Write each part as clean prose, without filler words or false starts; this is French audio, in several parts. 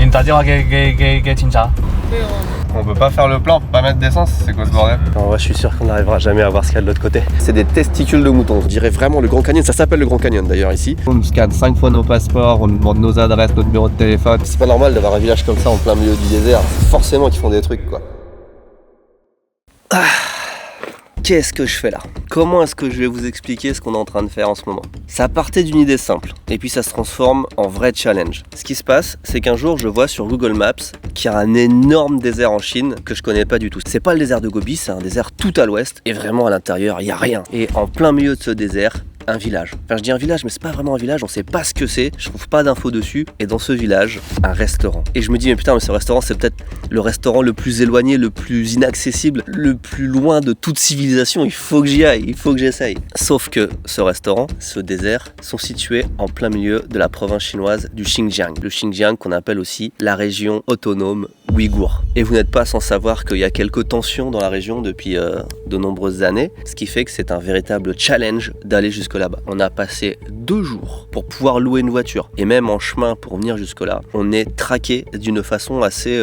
你打电话给警察。 On peut pas faire le plein, on peut pas mettre d'essence, c'est quoi ce bordel? En vrai, je suis sûr qu'on n'arrivera jamais à voir ce qu'il y a de l'autre côté. C'est des testicules de mouton, je dirais vraiment le Grand Canyon, ça s'appelle le Grand Canyon d'ailleurs ici. On nous scanne 5 fois nos passeports, on nous demande nos adresses, notre numéro de téléphone. C'est pas normal d'avoir un village comme ça en plein milieu du désert, forcément qu'ils font des trucs quoi. Qu'est-ce que je fais là? Comment est-ce que je vais vous expliquer ce qu'on est en train de faire en ce moment? Ça partait d'une idée simple, et puis ça se transforme en vrai challenge. Ce qui se passe, c'est qu'un jour je vois sur Google Maps qu'il y a un énorme désert en Chine que je connais pas du tout. C'est pas le désert de Gobi, c'est un désert tout à l'ouest, et vraiment à l'intérieur, il y a rien. Et en plein milieu de ce désert, un village. Enfin, je dis un village, mais c'est pas vraiment un village, on sait pas ce que c'est, je trouve pas d'infos dessus. Et dans ce village, un restaurant. Et je me dis, mais putain, mais ce restaurant, c'est peut-être le restaurant le plus éloigné, le plus inaccessible, le plus loin de toute civilisation. Il faut que j'y aille, il faut que j'essaye. Sauf que ce restaurant, ce désert, sont situés en plein milieu de la province chinoise du Xinjiang. Le Xinjiang qu'on appelle aussi la région autonome ouïghour. Et vous n'êtes pas sans savoir qu'il y a quelques tensions dans la région depuis de nombreuses années, ce qui fait que c'est un véritable challenge d'aller jusque là-bas. On a passé 2 jours pour pouvoir louer une voiture, et même en chemin pour venir jusque-là, on est traqué d'une façon assez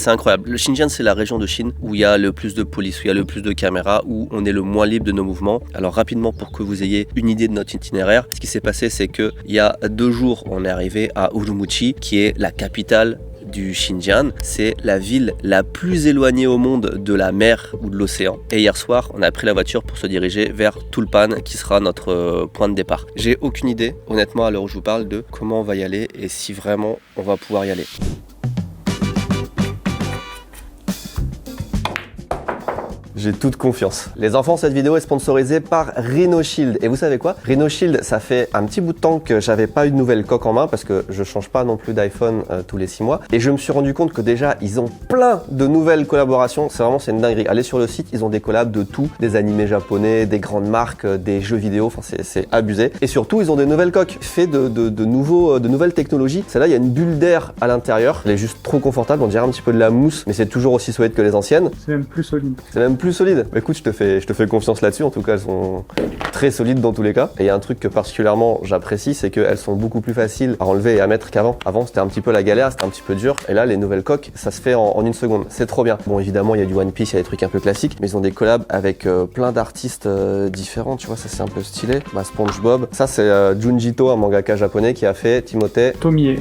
incroyable. Le Xinjiang, c'est la région de Chine où il y a le plus de police, où il y a le plus de caméras, où on est le moins libre de nos mouvements. Alors rapidement, pour que vous ayez une idée de notre itinéraire, ce qui s'est passé, c'est qu'il y a 2 jours, on est arrivé à Urumqi, qui est la capitale du Xinjiang. C'est la ville la plus éloignée au monde de la mer ou de l'océan. Et hier soir, on a pris la voiture pour se diriger vers Tulpan, qui sera notre point de départ. J'ai aucune idée, honnêtement, à l'heure où je vous parle, de comment on va y aller et si vraiment on va pouvoir y aller. J'ai toute confiance. Les enfants, cette vidéo est sponsorisée par Rhino Shield. Et vous savez quoi? Rhino Shield, ça fait un petit bout de temps que j'avais pas eu de nouvelle coque en main parce que je change pas non plus d'iPhone tous les 6 mois. Et je me suis rendu compte que déjà, ils ont plein de nouvelles collaborations. C'est une dinguerie. Allez sur le site, ils ont des collabs de tout. Des animés japonais, des grandes marques, des jeux vidéo. Enfin, c'est abusé. Et surtout, ils ont des nouvelles coques faites de nouvelles technologies. Celle-là, il y a une bulle d'air à l'intérieur. Elle est juste trop confortable. On dirait un petit peu de la mousse, mais c'est toujours aussi solide que les anciennes. C'est même plus solide. C'est même plus solide. Bah, écoute, je te fais confiance là-dessus. En tout cas, elles sont très solides dans tous les cas. Et il y a un truc que particulièrement j'apprécie, c'est qu'elles sont beaucoup plus faciles à enlever et à mettre qu'avant. Avant, c'était un petit peu la galère, c'était un petit peu dur. Et là, les nouvelles coques, ça se fait en 1 seconde. C'est trop bien. Bon, évidemment, il y a du One Piece, il y a des trucs un peu classiques, mais ils ont des collabs avec plein d'artistes différents. Tu vois, ça c'est un peu stylé. Bah, SpongeBob. Ça, c'est Junjito, un mangaka japonais qui a fait Timothée Tomie,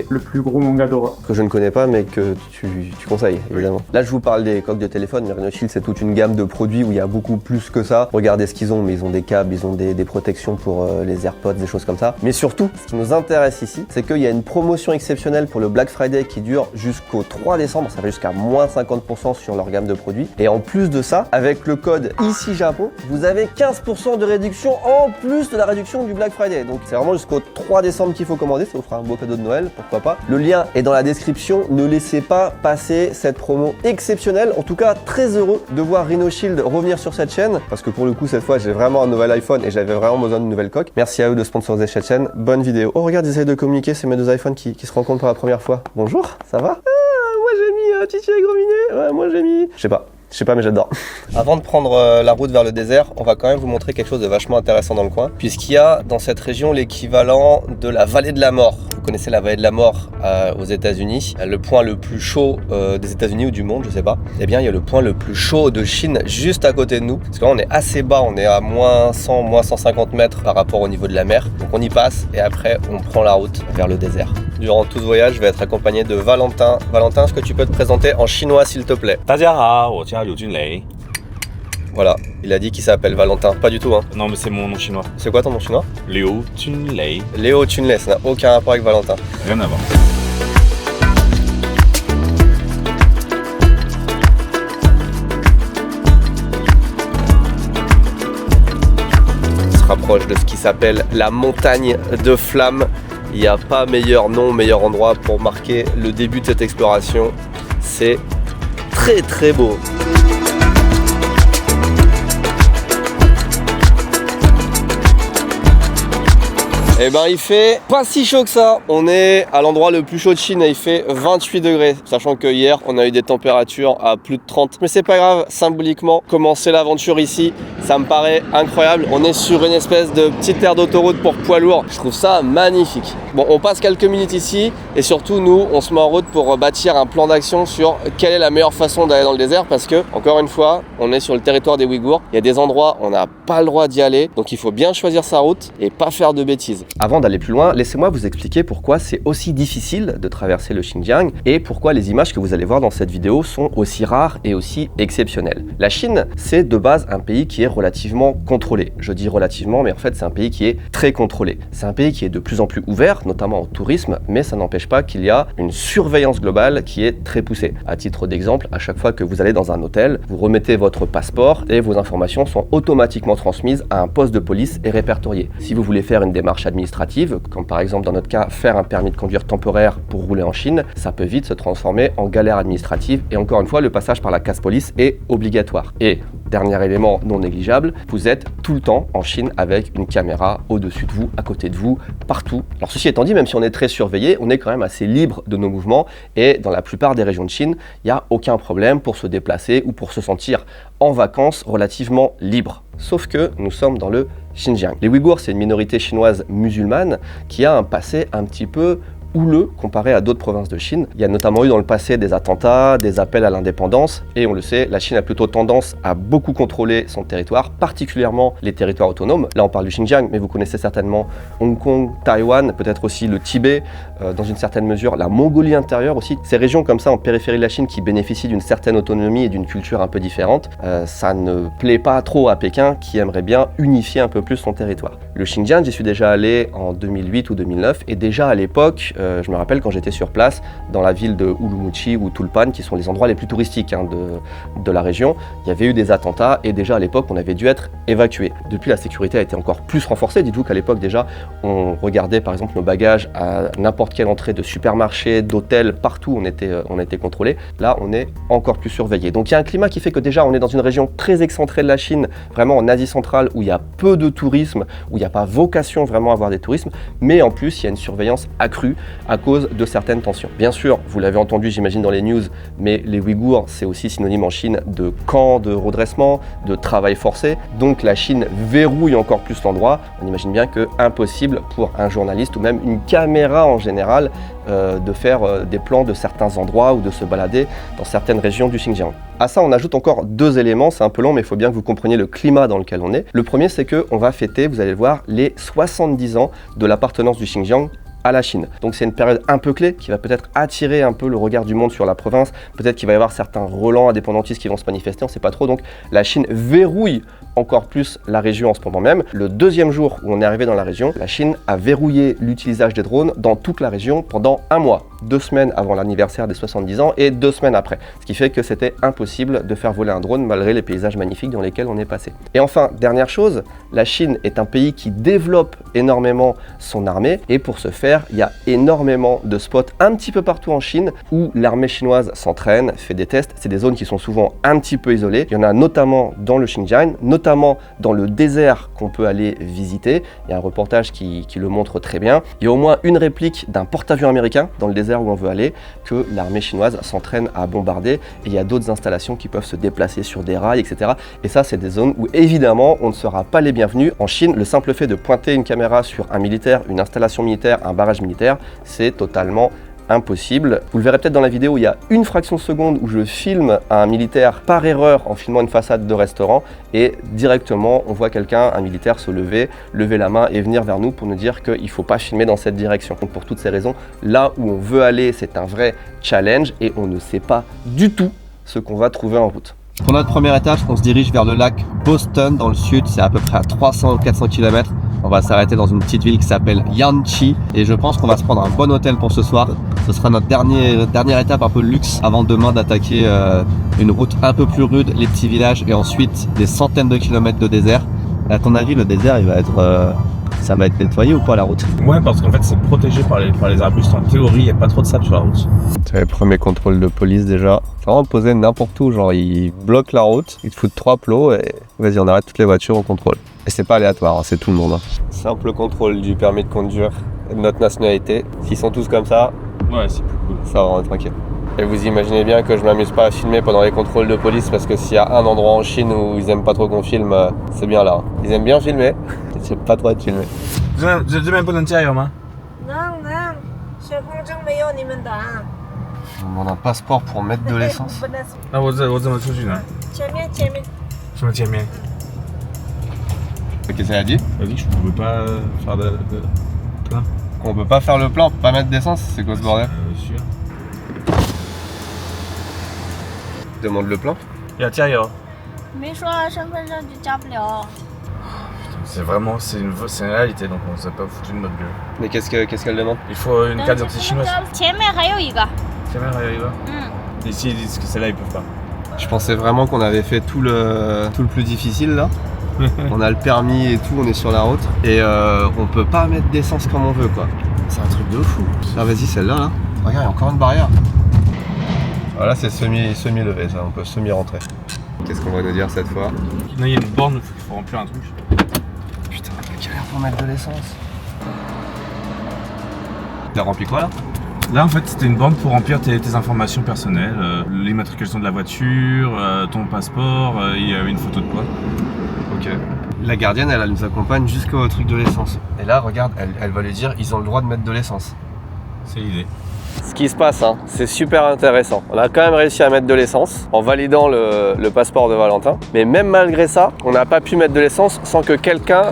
le plus gros manga d'horreur. que je ne connais pas, mais que tu conseilles, évidemment. Là, je vous parle des coques de téléphone, mais Rhino Shield, c'est toute une gamme de produits où il y a beaucoup plus que ça. Regardez ce qu'ils ont, mais ils ont des câbles, ils ont des protections pour les AirPods, des choses comme ça. Mais surtout, ce qui nous intéresse ici, c'est qu'il y a une promotion exceptionnelle pour le Black Friday qui dure jusqu'au 3 décembre. Ça fait jusqu'à moins 50% sur leur gamme de produits. Et en plus de ça, avec le code ICI Japon, vous avez 15% de réduction en plus de la réduction du Black Friday. Donc c'est vraiment jusqu'au 3 décembre qu'il faut commander. Ça vous fera un beau cadeau de Noël, pourquoi pas. Le lien est dans la description. Ne laissez pas passer cette promo exceptionnelle. En tout cas, très heureux de voir Rhino Shield revenir sur cette chaîne parce que pour le coup, cette fois, j'ai vraiment un nouvel iPhone et j'avais vraiment besoin d'une nouvelle coque. Merci à eux de sponsoriser cette chaîne. Bonne vidéo. Oh, regarde, ils essayent de communiquer. C'est mes 2 iPhones qui se rencontrent pour la première fois. Bonjour, ça va? Moi j'ai mis Titi avec Rominet. Ouais, moi j'ai mis. Je sais pas, mais j'adore. Avant de prendre la route vers le désert, on va quand même vous montrer quelque chose de vachement intéressant dans le coin, puisqu'il y a dans cette région l'équivalent de la vallée de la mort. Vous connaissez la vallée de la mort aux États-Unis, le point le plus chaud des États-Unis ou du monde, je sais pas. Eh bien, il y a le point le plus chaud de Chine juste à côté de nous, parce que là, on est assez bas, on est à moins 100, moins 150 mètres par rapport au niveau de la mer. Donc on y passe et après, on prend la route vers le désert. Durant tout ce voyage, je vais être accompagné de Valentin. Valentin, est-ce que tu peux te présenter en chinois, s'il te plaît? 大家好，我叫柳俊雷。 Voilà, il a dit qu'il s'appelle Valentin. Pas du tout, hein. Non, mais c'est mon nom chinois. C'est quoi ton nom chinois? Liu Junlei. Léo Chunley, ça n'a aucun rapport avec Valentin. Rien à voir. On se rapproche de ce qui s'appelle la montagne de flammes. Il n'y a pas meilleur nom, meilleur endroit pour marquer le début de cette exploration. C'est très très beau. Eh ben il fait pas si chaud que ça. On est à l'endroit le plus chaud de Chine et il fait 28 degrés. Sachant que hier on a eu des températures à plus de 30. Mais c'est pas grave, symboliquement, commencer l'aventure ici, ça me paraît incroyable. On est sur une espèce de petite aire d'autoroute pour poids lourds. Je trouve ça magnifique. Bon, on passe quelques minutes ici et surtout nous, on se met en route pour bâtir un plan d'action sur quelle est la meilleure façon d'aller dans le désert parce que, encore une fois, on est sur le territoire des Ouïghours. Il y a des endroits où on n'a pas le droit d'y aller, donc il faut bien choisir sa route et pas faire de bêtises. Avant d'aller plus loin, laissez-moi vous expliquer pourquoi c'est aussi difficile de traverser le Xinjiang et pourquoi les images que vous allez voir dans cette vidéo sont aussi rares et aussi exceptionnelles. La Chine, c'est de base un pays qui est relativement contrôlé. Je dis relativement, mais en fait c'est un pays qui est très contrôlé. C'est un pays qui est de plus en plus ouvert, notamment au tourisme, mais ça n'empêche pas qu'il y a une surveillance globale qui est très poussée. À titre d'exemple, à chaque fois que vous allez dans un hôtel, vous remettez votre passeport et vos informations sont automatiquement transmises à un poste de police et répertoriées. Si vous voulez faire une démarche administrative, comme par exemple dans notre cas faire un permis de conduire temporaire pour rouler en Chine, ça peut vite se transformer en galère administrative et encore une fois, le passage par la case police est obligatoire. Et dernier élément non négligeable, vous êtes tout le temps en Chine avec une caméra au-dessus de vous, à côté de vous, partout. Alors ceci étant dit, même si on est très surveillé, on est quand même assez libre de nos mouvements et dans la plupart des régions de Chine, il n'y a aucun problème pour se déplacer ou pour se sentir en vacances relativement libre. Sauf que nous sommes dans le Xinjiang. Les Ouïghours, c'est une minorité chinoise musulmane qui a un passé un petit peu houleux comparé à d'autres provinces de Chine. Il y a notamment eu dans le passé des attentats, des appels à l'indépendance et on le sait, la Chine a plutôt tendance à beaucoup contrôler son territoire, particulièrement les territoires autonomes. Là on parle du Xinjiang, mais vous connaissez certainement Hong Kong, Taïwan, peut-être aussi le Tibet, dans une certaine mesure la Mongolie intérieure aussi. Ces régions comme ça en périphérie de la Chine qui bénéficient d'une certaine autonomie et d'une culture un peu différente, ça ne plaît pas trop à Pékin qui aimerait bien unifier un peu plus son territoire. Le Xinjiang, j'y suis déjà allé en 2008 ou 2009 et déjà à l'époque, je me rappelle quand j'étais sur place dans la ville de Urumqi ou Tulpan, qui sont les endroits les plus touristiques de la région, il y avait eu des attentats et déjà à l'époque on avait dû être évacué. Depuis la sécurité a été encore plus renforcée, dites-vous qu'à l'époque déjà on regardait par exemple nos bagages à n'importe quelle entrée de supermarché, d'hôtel, partout on était contrôlé. Là on est encore plus surveillé. Donc il y a un climat qui fait que déjà on est dans une région très excentrée de la Chine, vraiment en Asie centrale où il y a peu de tourisme, où il n'y a pas vocation vraiment à avoir des tourismes, mais en plus il y a une surveillance accrue à cause de certaines tensions. Bien sûr, vous l'avez entendu j'imagine dans les news, mais les Ouïghours c'est aussi synonyme en Chine de camp de redressement, de travail forcé, donc la Chine verrouille encore plus l'endroit. On imagine bien que impossible pour un journaliste ou même une caméra en général de faire des plans de certains endroits ou de se balader dans certaines régions du Xinjiang. À ça on ajoute encore deux éléments, c'est un peu long mais il faut bien que vous compreniez le climat dans lequel on est. Le premier c'est qu'on va fêter, vous allez le voir, les 70 ans de l'appartenance du Xinjiang à la Chine. Donc c'est une période un peu clé qui va peut-être attirer un peu le regard du monde sur la province, peut-être qu'il va y avoir certains relents indépendantistes qui vont se manifester, on ne sait pas trop, donc la Chine verrouille encore plus la région en ce moment même. Le deuxième jour où on est arrivé dans la région, la Chine a verrouillé l'utilisation des drones dans toute la région pendant un mois, 2 semaines avant l'anniversaire des 70 ans et 2 semaines après, ce qui fait que c'était impossible de faire voler un drone malgré les paysages magnifiques dans lesquels on est passé. Et enfin, dernière chose, la Chine est un pays qui développe énormément son armée et pour ce faire, il y a énormément de spots un petit peu partout en Chine où l'armée chinoise s'entraîne, fait des tests. C'est des zones qui sont souvent un petit peu isolées. Il y en a notamment dans le Xinjiang, notamment dans le désert qu'on peut aller visiter. Il y a un reportage qui le montre très bien. Il y a au moins une réplique d'un porte-avions américain dans le désert où on veut aller que l'armée chinoise s'entraîne à bombarder. Et il y a d'autres installations qui peuvent se déplacer sur des rails, etc. Et ça, c'est des zones où évidemment on ne sera pas les bienvenus. En Chine, le simple fait de pointer une caméra sur un militaire, une installation militaire, un barrage militaire, c'est totalement impossible. Vous le verrez peut-être dans la vidéo, il y a une fraction de seconde où je filme un militaire par erreur en filmant une façade de restaurant et directement on voit quelqu'un, un militaire se lever la main et venir vers nous pour nous dire qu'il ne faut pas filmer dans cette direction. Donc pour toutes ces raisons, là où on veut aller, c'est un vrai challenge et on ne sait pas du tout ce qu'on va trouver en route. Pour notre première étape, on se dirige vers le lac Boston dans le sud, c'est à peu près à 300 ou 400 km. On va s'arrêter dans une petite ville qui s'appelle Yanchi et je pense qu'on va se prendre un bon hôtel pour ce soir. Ce sera notre dernière étape un peu luxe avant demain d'attaquer une route un peu plus rude, les petits villages et ensuite des centaines de kilomètres de désert. À ton avis, le désert, il va être, ça va être nettoyé ou pas la route? Ouais, parce qu'en fait c'est protégé par les arbustes. En théorie, il n'y a pas trop de sable sur la route. C'est le premier contrôle de police déjà. C'est vraiment posé n'importe où, genre ils bloquent la route, ils te foutent 3 plots et vas-y on arrête toutes les voitures au contrôle. Et c'est pas aléatoire, hein, c'est tout le monde. Hein. Simple contrôle du permis de conduire et de notre nationalité. S'ils sont tous comme ça, Ouais, c'est plus cool. ça va, on est tranquille. Et vous imaginez bien que je m'amuse pas à filmer pendant les contrôles de police parce que s'il y a un endroit en Chine où ils aiment pas trop qu'on filme, c'est bien là. Ils aiment bien filmer, ils aiment pas trop être filmés. 这边不能加油吗？能你们的啊。 On demande un passeport pour mettre de l'essence. 不能那我怎么出去呢？前面。什么见面？ Qu'est-ce qu'elle a dit? Elle a dit que je pouvais pas faire de plein. On peut pas faire le plein, on peut pas mettre d'essence? C'est quoi ce bordel? Sûr. Demande le plein. 要加油。没说身份证就加不了。 C'est vraiment, c'est une réalité, donc on s'est pas foutu de notre gueule. Mais qu'est-ce qu'elle demande? Il faut une carte d'identité chinoise. 前面还有一个。 C'est bien, il va. 嗯。 Ici, ils disent que celle-là, ils peuvent pas. Je pensais vraiment qu'on avait fait tout le plus difficile là. On a le permis et tout, on est sur la route. Et on peut pas mettre d'essence comme on veut quoi. C'est un truc de fou. Ah vas-y celle-là là. Regarde, il y a encore une barrière. Voilà, c'est semi-levé ça, on peut semi-rentrer. Qu'est-ce qu'on va nous dire cette fois? Non, il y a une borne, il faut remplir un truc. Putain, quelle galère pour mettre de l'essence. T'as rempli quoi là? Là, en fait, c'était une borne pour remplir tes informations personnelles, l'immatriculation de la voiture, ton passeport, il y avait une photo de toi. Ok. La gardienne, elle nous accompagne jusqu'au truc de l'essence. Et là, regarde, elle va lui dire, ils ont le droit de mettre de l'essence. C'est l'idée. Ce qui se passe, hein, c'est super intéressant. On a quand même réussi à mettre de l'essence en validant le passeport de Valentin. Mais même malgré ça, on n'a pas pu mettre de l'essence sans que quelqu'un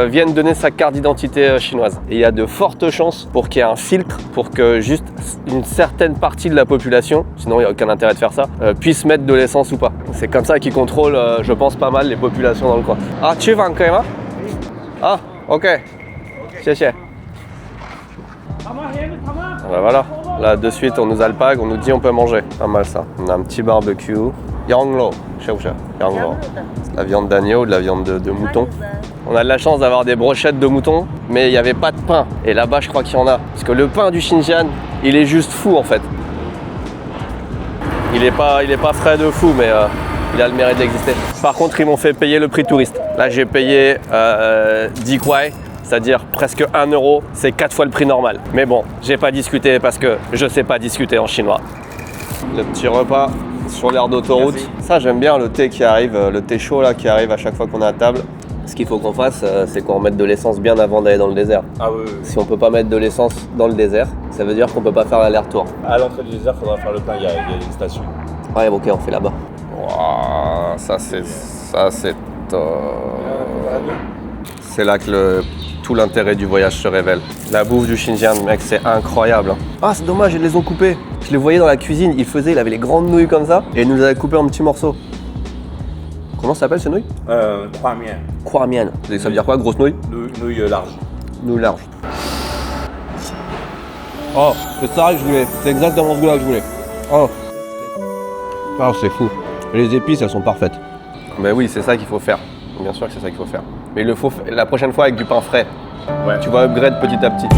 vienne donner sa carte d'identité chinoise. Et il y a de fortes chances pour qu'il y ait un filtre, pour que juste une certaine partie de la population, sinon il n'y a aucun intérêt de faire ça, puisse mettre de l'essence ou pas. C'est comme ça qu'ils contrôlent, je pense, pas mal les populations dans le coin. Ah, tu vas encore? Ah, ok. Chier. Ben voilà, là de suite on nous alpague, on nous dit on peut manger, pas mal ça. On a un petit barbecue, Yanglo, Yanglo. La viande d'agneau, de la viande de mouton. On a de la chance d'avoir des brochettes de mouton, mais il n'y avait pas de pain. Et là-bas je crois qu'il y en a, parce que le pain du Xinjiang, il est juste fou en fait. Il est pas frais de fou, mais il a le mérite d'exister. Par contre ils m'ont fait payer le prix touriste. Là j'ai payé 10 kwai. C'est-à-dire presque 1 euro, c'est 4 fois le prix normal. Mais bon, j'ai pas discuté parce que je sais pas discuter en chinois. Le petit repas sur l'aire d'autoroute. Ça j'aime bien le thé qui arrive, le thé chaud là qui arrive à chaque fois qu'on est à table. Ce qu'il faut qu'on fasse, c'est qu'on mette de l'essence bien avant d'aller dans le désert. Ah oui. Si on peut pas mettre de l'essence dans le désert, ça veut dire qu'on peut pas faire l'aller-retour. À l'entrée du désert, il faudra faire le plein, il y a une station. Ouais, ok, on fait là-bas. Wow, ça c'est c'est là que tout l'intérêt du voyage se révèle. La bouffe du Xinjiang, mec, c'est incroyable. Ah, c'est dommage, ils les ont coupés. Je les voyais dans la cuisine, il avait les grandes nouilles comme ça, et ils nous avaient coupé en petits morceaux. Comment ça s'appelle ces nouilles? Croix mienne. Croix mienne. Ça veut dire quoi, grosse nouille? Nouille large. Nouille large. Oh, c'est ça que je voulais. C'est exactement ce goût-là que je voulais. Oh. Ah, c'est fou. Les épices, elles sont parfaites. Ben oui, c'est ça qu'il faut faire. Bien sûr que c'est ça qu'il faut faire. Mais il le faut la prochaine fois avec du pain frais. Ouais. Tu vas upgrade petit à petit.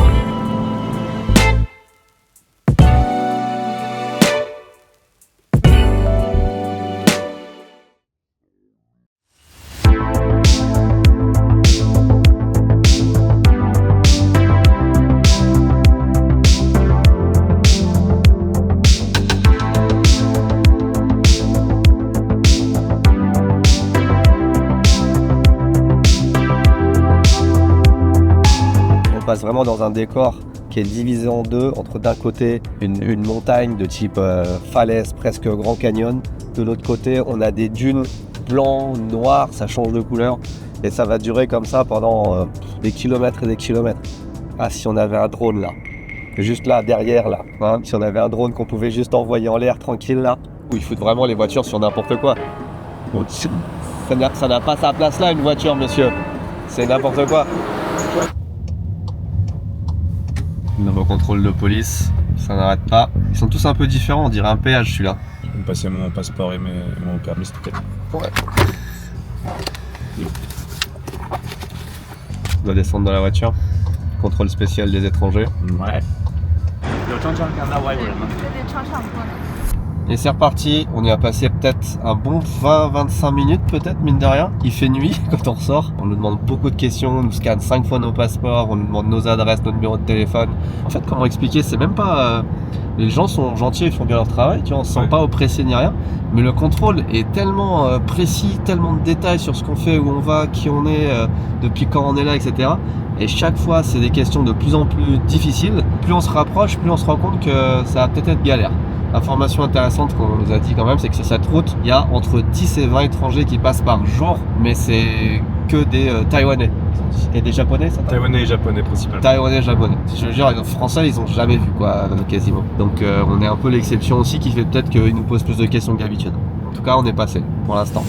Vraiment dans un décor qui est divisé en deux, entre d'un côté une montagne de type falaise, presque Grand Canyon, de l'autre côté on a des dunes blancs, noirs, ça change de couleur et ça va durer comme ça pendant des kilomètres et des kilomètres. Ah, si on avait un drone là, juste là derrière là, hein, si on avait un drone qu'on pouvait juste envoyer en l'air tranquille là, où ils foutent vraiment les voitures sur n'importe quoi. Bon, ça n'a pas sa place là une voiture, monsieur, c'est n'importe quoi. Nouveau contrôle de police, ça n'arrête pas. Ils sont tous un peu différents, on dirait un péage celui-là. Je vais me passer mon passeport et mon permis, s'il te plaît. Ouais. On doit descendre dans la voiture. Contrôle spécial des étrangers. Ouais. Et c'est reparti, on y a passé peut-être un bon 20-25 minutes peut-être, mine de rien. Il fait nuit quand on ressort, on nous demande beaucoup de questions, on nous scanne 5 fois nos passeports, on nous demande nos adresses, nos numéros de téléphone. En fait, comment expliquer, c'est même pas... les gens sont gentils, ils font bien leur travail, tu vois, on se sent pas oppressé ni rien. Mais le contrôle est tellement précis, tellement de détails sur ce qu'on fait, où on va, qui on est, depuis quand on est là, etc. Et chaque fois, c'est des questions de plus en plus difficiles. Plus on se rapproche, plus on se rend compte que ça va peut-être être galère. Information intéressante qu'on nous a dit quand même, c'est que sur cette route, il y a entre 10 et 20 étrangers qui passent par jour, mais c'est que des Taïwanais. Et des Japonais, ça? Taïwanais et Japonais principalement. Taïwanais et Japonais. Je veux dire, les Français, ils ont jamais vu quoi, quasiment. Donc on est un peu l'exception aussi, qui fait peut-être qu'ils nous posent plus de questions que d'habitude. En tout cas, on est passé pour l'instant.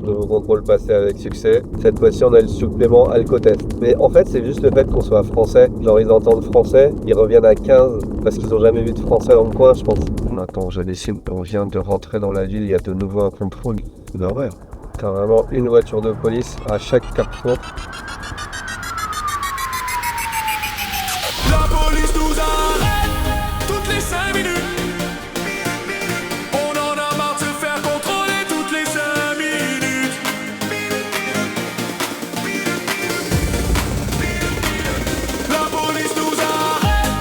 Nouveau contrôle passé avec succès. Cette fois-ci, on a le supplément alcotest. Mais en fait, c'est juste le fait qu'on soit français. Genre, ils entendent français, ils reviennent à 15 parce qu'ils n'ont jamais vu de français dans le coin, je pense. Attends, je décide, on vient de rentrer dans la ville, il y a de nouveau un contrôle. C'est d'horreur. T'as vraiment une voiture de police à chaque carrefour. La police nous arrête toutes les 5 minutes. On en a marre de se faire contrôler toutes les 5 minutes. La police nous arrête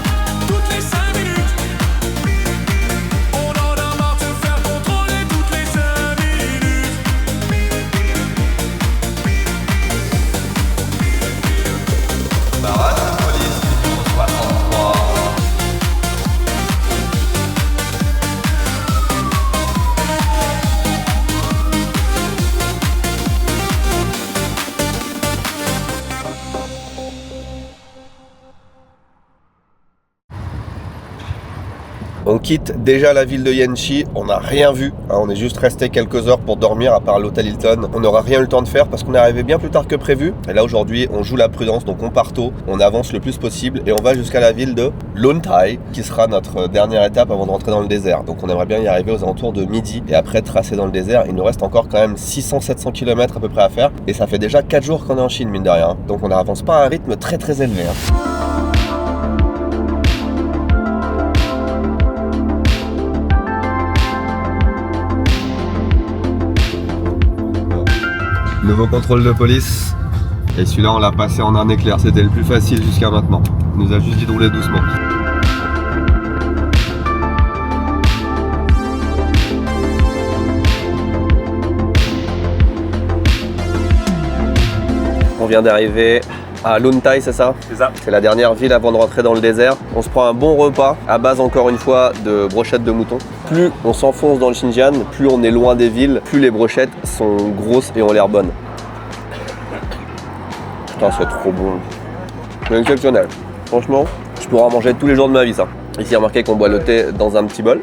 toutes les 5 minutes. On en a marre de se faire contrôler toutes les 5 minutes. On quitte déjà la ville de Yanchi, on n'a rien vu, hein, on est juste resté quelques heures pour dormir à part l'hôtel Hilton. On n'aura rien eu le temps de faire parce qu'on est arrivé bien plus tard que prévu. Et là aujourd'hui, on joue la prudence, donc on part tôt, on avance le plus possible et on va jusqu'à la ville de Lon Thai, qui sera notre dernière étape avant de rentrer dans le désert. Donc on aimerait bien y arriver aux alentours de midi et après tracer dans le désert. Il nous reste encore quand même 600-700 km à peu près à faire et ça fait déjà 4 jours qu'on est en Chine, mine de rien. Donc on n'avance pas à un rythme très très élevé. Hein. Nouveau contrôle de police. Et celui-là, on l'a passé en un éclair. C'était le plus facile jusqu'à maintenant. Il nous a juste dit de rouler doucement. On vient d'arriver à Lon Thai, c'est ça? C'est ça. C'est la dernière ville avant de rentrer dans le désert. On se prend un bon repas à base encore une fois de brochettes de mouton. Plus on s'enfonce dans le Xinjiang, plus on est loin des villes, plus les brochettes sont grosses et ont l'air bonnes. Putain, c'est trop bon. C'est exceptionnel. Franchement, je pourrais en manger tous les jours de ma vie, ça. Ici, remarquez qu'on boit le thé dans un petit bol.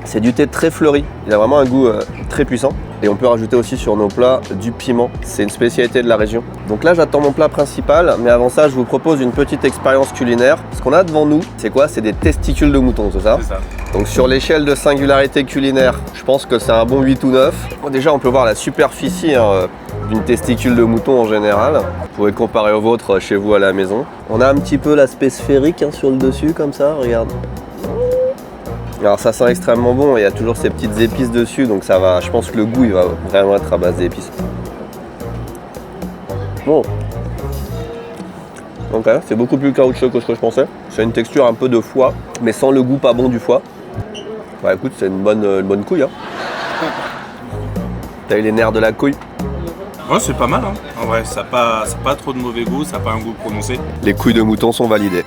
C'est du thé très fleuri. Il a vraiment un goût très puissant. Et on peut rajouter aussi sur nos plats du piment. C'est une spécialité de la région. Donc là, j'attends mon plat principal. Mais avant ça, je vous propose une petite expérience culinaire. Ce qu'on a devant nous, c'est quoi? C'est des testicules de mouton, c'est ça? C'est ça. Donc sur l'échelle de singularité culinaire, je pense que c'est un bon 8 ou 9. Bon, déjà, on peut voir la superficie d'une testicule de mouton en général. Vous pouvez comparer au vôtre chez vous à la maison. On a un petit peu l'aspect sphérique sur le dessus, comme ça, regarde. Alors ça sent extrêmement bon, il y a toujours ces petites épices dessus, donc ça va, je pense que le goût il va vraiment être à base d'épices. Bon. Ok, c'est beaucoup plus caoutchouc que ce que je pensais. C'est une texture un peu de foie, mais sans le goût pas bon du foie. Bah écoute, c'est une bonne couille. Hein. T'as eu les nerfs de la couille. Ouais, c'est pas mal. Hein. En vrai, ça n'a pas trop de mauvais goût, ça n'a pas un goût prononcé. Les couilles de mouton sont validées.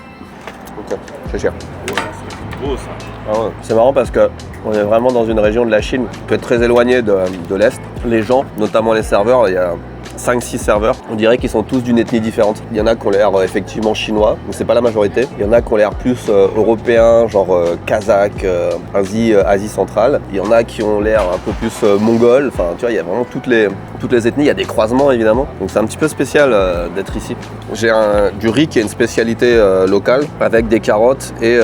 Ok, c'est cher. Ouais, c'est beau ça. Ah ouais. C'est marrant parce qu'on est vraiment dans une région de la Chine qui est très éloignée de l'Est. Les gens, notamment les serveurs, il y a 5-6 serveurs, on dirait qu'ils sont tous d'une ethnie différente. Il y en a qui ont l'air effectivement chinois, donc c'est pas la majorité. Il y en a qui ont l'air plus européens, genre kazakh, Asie centrale. Il y en a qui ont l'air un peu plus mongols. Enfin, tu vois, il y a vraiment toutes les ethnies. Il y a des croisements évidemment. Donc c'est un petit peu spécial d'être ici. J'ai du riz qui est une spécialité locale avec des carottes et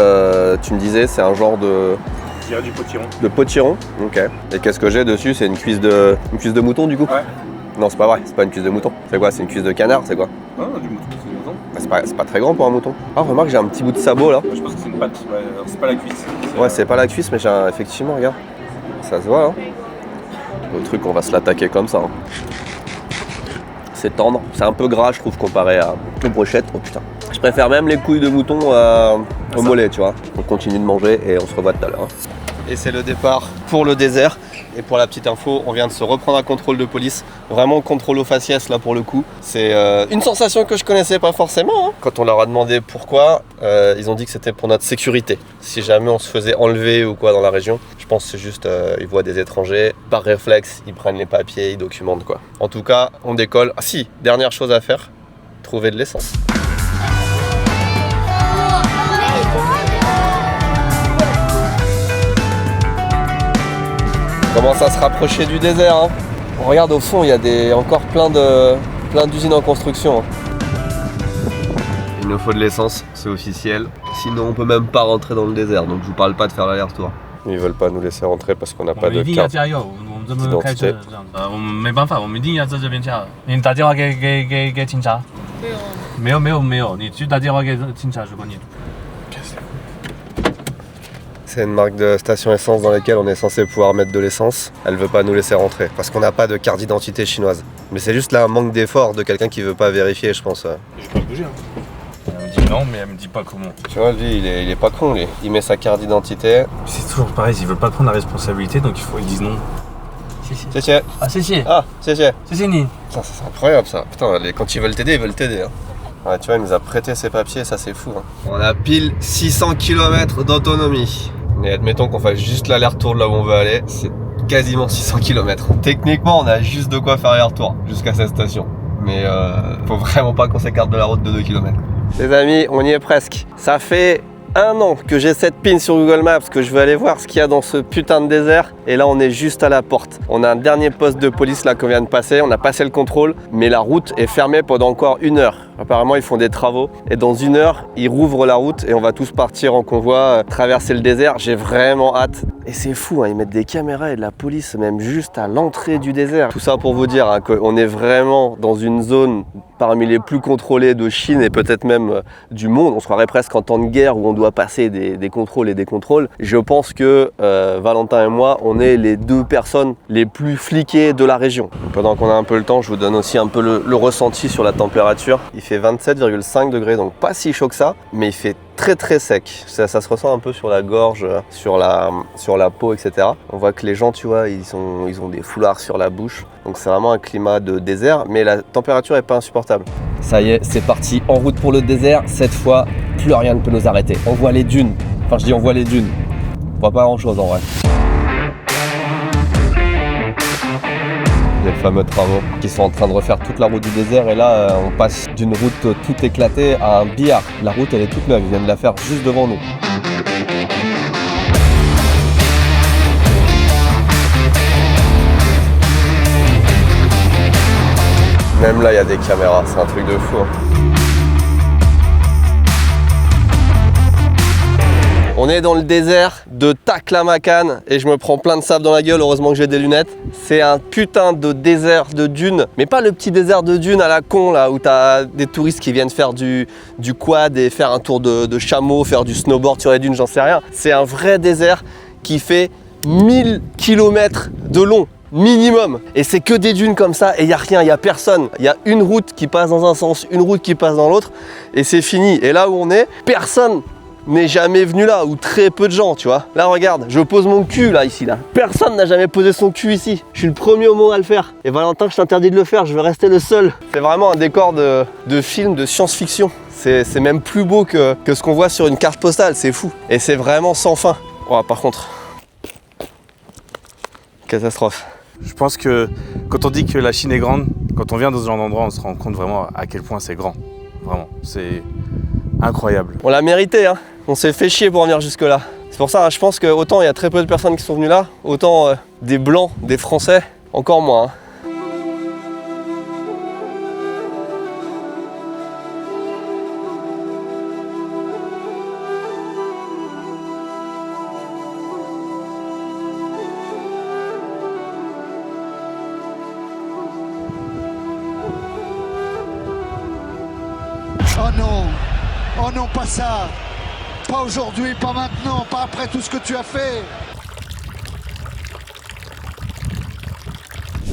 tu me disais c'est un genre de... Je dirais du potiron. De potiron, ok. Et qu'est-ce que j'ai dessus? C'est une cuisse de mouton du coup? Ouais. Non, c'est pas vrai, c'est pas une cuisse de mouton. C'est quoi? C'est une cuisse de canard, c'est quoi? Ah, du mouton, c'est du mouton. C'est pas très grand pour un mouton. Ah, remarque, j'ai un petit bout de sabot là. Je pense que c'est une patte, c'est pas la cuisse. Ouais, c'est pas la cuisse, mais effectivement, regarde. Ça se voit, hein. Le truc, on va se l'attaquer comme ça. Hein. C'est tendre. C'est un peu gras, je trouve, comparé aux brochettes. Oh putain. Je préfère même les couilles de mouton au mollet, tu vois. On continue de manger et on se revoit tout à l'heure. Hein. Et c'est le départ pour le désert. Et pour la petite info, on vient de se reprendre un contrôle de police. Vraiment contrôle au faciès là pour le coup. C'est une sensation que je connaissais pas forcément. Hein. Quand on leur a demandé pourquoi, ils ont dit que c'était pour notre sécurité. Si jamais on se faisait enlever ou quoi dans la région, je pense que c'est juste ils voient des étrangers, par réflexe, ils prennent les papiers, ils documentent quoi. En tout cas, on décolle. Ah si, dernière chose à faire, trouver de l'essence. On commence à se rapprocher du désert. Hein. On regarde au fond, il y a encore plein d'usines en construction. Hein. Il nous faut de l'essence, c'est officiel. Sinon, on peut même pas rentrer dans le désert. Donc, je vous parle pas de faire l'aller-retour. Ils veulent pas nous laisser rentrer parce qu'on n'a pas de carte d'identité. 我们没办法，我们一定要在这边下。你打电话给警察？没有，你去打电话给警察，如果你。 C'est une marque de station essence dans laquelle on est censé pouvoir mettre de l'essence. Elle veut pas nous laisser rentrer parce qu'on n'a pas de carte d'identité chinoise. Mais c'est juste là un manque d'effort de quelqu'un qui veut pas vérifier, je pense. Je peux bouger. Hein. Elle me dit non, mais elle me dit pas comment. Tu vois, lui, il est pas con, lui. Il met sa carte d'identité. C'est toujours pareil, ils veulent pas prendre la responsabilité, donc ils disent non. Chéché. Ah, chéché. Ah, chéché. C'est ni. Putain, ça, c'est incroyable ça. Putain, quand ils veulent t'aider, ils veulent t'aider. Hein. Ouais, tu vois, il nous a prêté ses papiers, ça c'est fou. Hein. On a pile 600 km d'autonomie. Mais admettons qu'on fasse juste l'aller-retour de là où on veut aller, c'est quasiment 600 km. Techniquement, on a juste de quoi faire l'aller-retour jusqu'à cette station. Mais faut vraiment pas qu'on s'écarte de la route de 2 km. Les amis, on y est presque. Ça fait 1 an que j'ai cette pin sur Google Maps, que je veux aller voir ce qu'il y a dans ce putain de désert. Et là, on est juste à la porte. On a un dernier poste de police là qu'on vient de passer. On a passé le contrôle, mais la route est fermée pendant encore 1 heure. Apparemment, ils font des travaux. Et dans 1 heure, ils rouvrent la route et on va tous partir en convoi, traverser le désert. J'ai vraiment hâte. Et c'est fou, hein, ils mettent des caméras et de la police, même juste à l'entrée du désert. Tout ça pour vous dire hein, qu'on est vraiment dans une zone parmi les plus contrôlées de Chine et peut-être même du monde. On se croirait presque en temps de guerre où on doit passer des contrôles et des contrôles. Je pense que Valentin et moi, on est les 2 personnes les plus fliquées de la région. Pendant qu'on a un peu le temps, je vous donne aussi un peu le ressenti sur la température. Il fait 27,5 degrés, donc pas si chaud que ça, mais il fait très sec. Ça se ressent un peu sur la gorge, sur la peau, etc. On voit que les gens, tu vois, ils ont des foulards sur la bouche. Donc c'est vraiment un climat de désert, mais la température est pas insupportable. Ça y est, c'est parti, en route pour le désert. Cette fois, plus rien ne peut nous arrêter. On voit les dunes. Enfin, je dis on voit les dunes. On voit pas grand chose en vrai. Les fameux travaux qui sont en train de refaire toute la route du désert et là on passe d'une route toute éclatée à un billard. La route elle est toute neuve, ils viennent de la faire juste devant nous. Même là il y a des caméras, c'est un truc de fou. Hein. On est dans le désert de Taklamakan et je me prends plein de sable dans la gueule, heureusement que j'ai des lunettes. C'est un putain de désert de dunes, mais pas le petit désert de dunes à la con là où t'as des touristes qui viennent faire du quad et faire un tour de chameau, faire du snowboard sur les dunes, j'en sais rien. C'est un vrai désert qui fait 1000 km de long. Minimum. Et c'est que des dunes comme ça et il n'y a rien, il n'y a personne. Il y a une route qui passe dans un sens, une route qui passe dans l'autre et c'est fini. Et là où on est, personne n'est jamais venu là, ou très peu de gens, tu vois. Là, regarde, je pose mon cul, là, ici, là. Personne n'a jamais posé son cul ici. Je suis le premier au monde à le faire. Et Valentin, je t'interdis de le faire, je vais rester le seul. C'est vraiment un décor de film de science-fiction. C'est même plus beau que ce qu'on voit sur une carte postale, c'est fou. Et c'est vraiment sans fin. Oh, par contre, catastrophe. Je pense que quand on dit que la Chine est grande, quand on vient dans ce genre d'endroit, on se rend compte vraiment à quel point c'est grand. Vraiment, c'est incroyable. On l'a mérité, hein. On s'est fait chier pour venir jusque là. C'est pour ça, hein, je pense que autant il y a très peu de personnes qui sont venues là, autant des Blancs, des Français, encore moins. Hein. Oh no, Oh non, pas ça. Pas aujourd'hui, pas maintenant, pas après tout ce que tu as fait.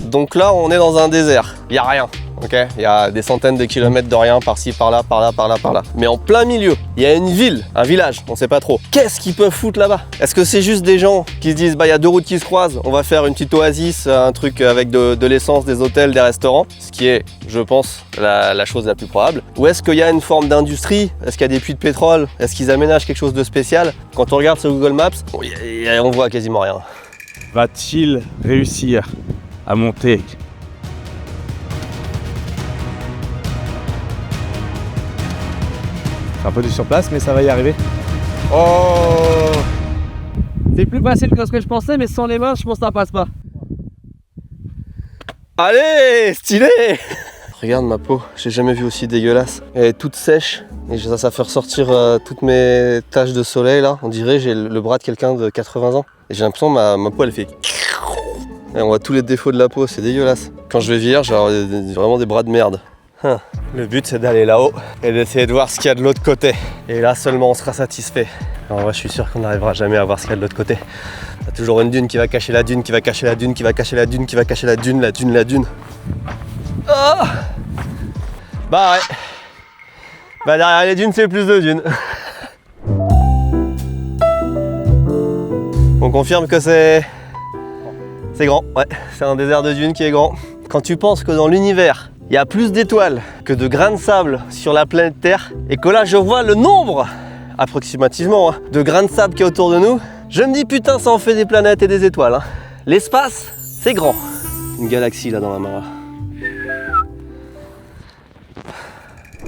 Donc là, on est dans un désert. Il n'y a rien. Ok, il y a des centaines de kilomètres de rien, par-ci, par-là, par-là, par-là, par-là. Mais en plein milieu, il y a une ville, un village, on sait pas trop. Qu'est-ce qu'ils peuvent foutre là-bas? Est-ce que c'est juste des gens qui se disent, bah il y a deux routes qui se croisent, on va faire une petite oasis, un truc avec de l'essence, des hôtels, des restaurants, ce qui est, je pense, la chose la plus probable. Ou est-ce qu'il y a une forme d'industrie? Est-ce qu'il y a des puits de pétrole? Est-ce qu'ils aménagent quelque chose de spécial? Quand on regarde sur Google Maps, on voit quasiment rien. Va-t-il réussir à monter? C'est un peu du sur place, mais ça va y arriver. Oh! C'est plus facile que ce que je pensais, mais sans les mains, je pense que ça passe pas. Allez, stylé! Regarde ma peau, j'ai jamais vu aussi dégueulasse. Elle est toute sèche et ça fait ressortir toutes mes taches de soleil là. On dirait j'ai le bras de quelqu'un de 80 ans. Et j'ai l'impression que ma peau elle fait... Et on voit tous les défauts de la peau, c'est dégueulasse. Quand je vais vieillir, j'ai vraiment des bras de merde. Le but c'est d'aller là-haut et d'essayer de voir ce qu'il y a de l'autre côté. Et là seulement on sera satisfait. En vrai je suis sûr qu'on n'arrivera jamais à voir ce qu'il y a de l'autre côté. Il y a toujours une dune qui va cacher la dune, qui va cacher la dune, qui va cacher la dune, qui va cacher la dune, la dune, la dune. Oh bah ouais. Bah derrière les dunes c'est plus de dunes. On confirme que c'est grand, ouais. C'est un désert de dunes qui est grand. Quand tu penses que dans l'univers, il y a plus d'étoiles que de grains de sable sur la planète Terre, et que là je vois le nombre, approximativement, hein, de grains de sable qui est autour de nous, je me dis putain ça en fait des planètes et des étoiles. Hein. L'espace, c'est grand. Une galaxie là dans la main.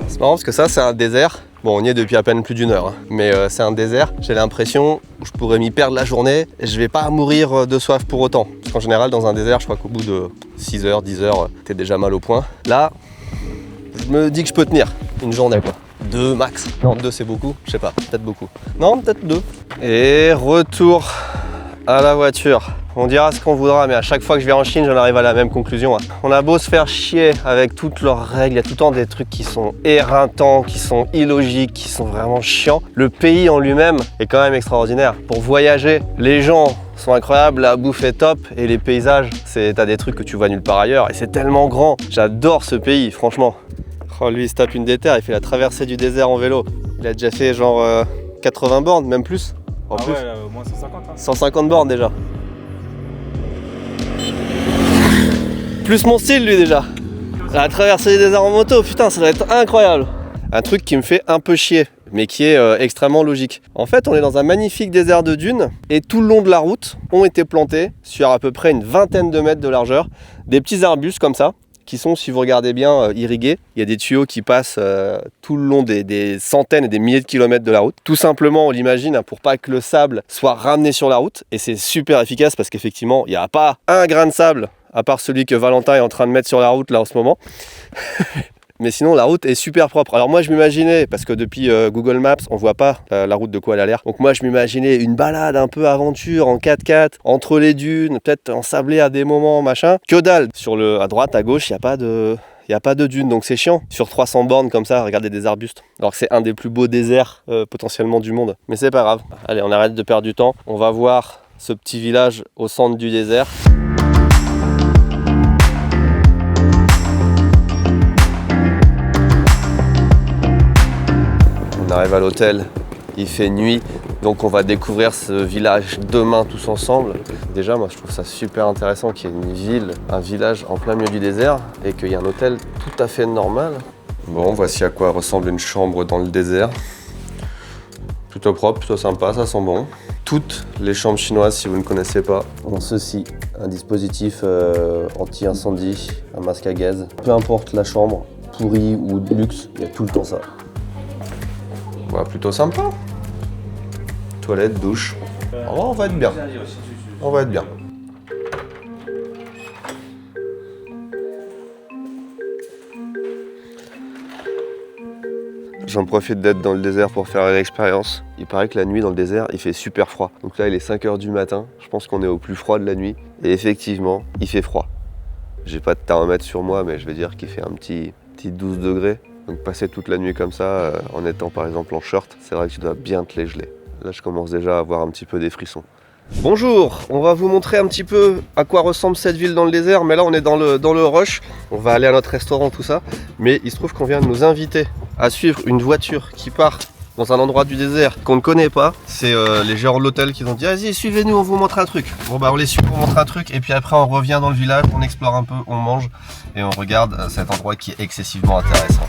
C'est marrant parce que ça c'est un désert. Bon, on y est depuis à peine plus d'une heure, hein. Mais c'est un désert. J'ai l'impression que je pourrais m'y perdre la journée et je vais pas mourir de soif pour autant. Parce qu'en général, dans un désert, je crois qu'au bout de 6 heures, 10 heures, t'es déjà mal au point. Là, je me dis que je peux tenir une journée, quoi. 2 max. Non, 2 c'est beaucoup, je sais pas, peut-être beaucoup. Non, peut-être 2. Et retour à la voiture. On dira ce qu'on voudra, mais à chaque fois que je viens en Chine, j'en arrive à la même conclusion. On a beau se faire chier avec toutes leurs règles, il y a tout le temps des trucs qui sont éreintants, qui sont illogiques, qui sont vraiment chiants. Le pays en lui-même est quand même extraordinaire. Pour voyager, les gens sont incroyables, la bouffe est top et les paysages, t'as des trucs que tu vois nulle part ailleurs et c'est tellement grand. J'adore ce pays, franchement. Oh, lui, il se tape une déterre, il fait la traversée du désert en vélo. Il a déjà fait genre 80 bornes, même plus. En plus. Ouais, au moins 150. Hein. 150 bornes déjà. Plus mon style lui déjà. La traversée des déserts en moto, putain ça doit être incroyable. Un truc qui me fait un peu chier, mais qui est extrêmement logique. En fait on est dans un magnifique désert de dunes et tout le long de la route ont été plantés sur à peu près une vingtaine de mètres de largeur des petits arbustes comme ça qui sont, si vous regardez bien, irrigués. Il y a des tuyaux qui passent tout le long des centaines et des milliers de kilomètres de la route. Tout simplement, on l'imagine, hein, pour pas que le sable soit ramené sur la route. Et c'est super efficace parce qu'effectivement, il n'y a pas un grain de sable à part celui que Valentin est en train de mettre sur la route là en ce moment. Mais sinon la route est super propre. Alors moi je m'imaginais, parce que depuis Google Maps on voit pas la route de quoi elle a l'air. Donc moi je m'imaginais une balade un peu aventure en 4x4 entre les dunes, peut-être ensablé à des moments machin. Que dalle. À droite, à gauche, il n'y a pas de dunes, donc c'est chiant. Sur 300 bornes comme ça, regardez des arbustes. Alors que c'est un des plus beaux déserts potentiellement du monde. Mais c'est pas grave. Allez, on arrête de perdre du temps. On va voir ce petit village au centre du désert. On arrive à l'hôtel, il fait nuit, donc on va découvrir ce village demain tous ensemble. Déjà moi je trouve ça super intéressant qu'il y ait une ville, un village en plein milieu du désert et qu'il y ait un hôtel tout à fait normal. Bon, voici à quoi ressemble une chambre dans le désert. Plutôt propre, plutôt sympa, ça sent bon. Toutes les chambres chinoises, si vous ne connaissez pas, ont ceci, un dispositif anti-incendie, un masque à gaz. Peu importe la chambre, pourrie ou de luxe, il y a tout le temps ça. Ouais, plutôt sympa. Toilette, douche. On va être bien. On va être bien. J'en profite d'être dans le désert pour faire l'expérience. Il paraît que la nuit dans le désert, il fait super froid. Donc là, il est 5 h du matin. Je pense qu'on est au plus froid de la nuit. Et effectivement, il fait froid. J'ai pas de thermomètre sur moi, mais je vais dire qu'il fait un petit 12 degrés. Donc passer toute la nuit comme ça, en étant par exemple en short, c'est vrai que tu dois bien te les geler. Là je commence déjà à avoir un petit peu des frissons. Bonjour, on va vous montrer un petit peu à quoi ressemble cette ville dans le désert, mais là on est dans le rush, on va aller à notre restaurant, tout ça, mais il se trouve qu'on vient de nous inviter à suivre une voiture qui part dans un endroit du désert qu'on ne connaît pas. C'est les gérants de l'hôtel qui ont dit vas-y suivez-nous, on vous montre un truc. Bon bah on les suit pour montrer un truc et puis après on revient dans le village, on explore un peu, on mange et on regarde cet endroit qui est excessivement intéressant.